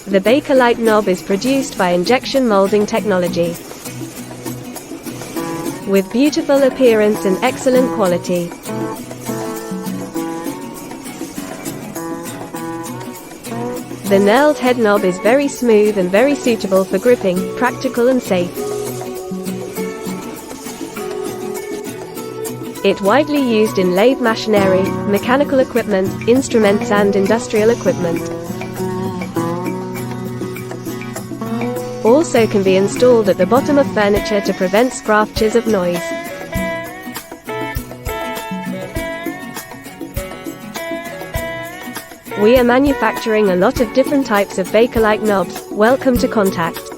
The Bakelite knob is produced by injection molding technology, with beautiful appearance and excellent quality. The knurled head knob is very smooth and very suitable for gripping, practical and safe. It widely used in lathe machinery, mechanical equipment, instruments and industrial equipment. Also can be installed at the bottom of furniture to prevent scratches of noise. We are manufacturing a lot of different types of Bakelite knobs. Welcome to contact.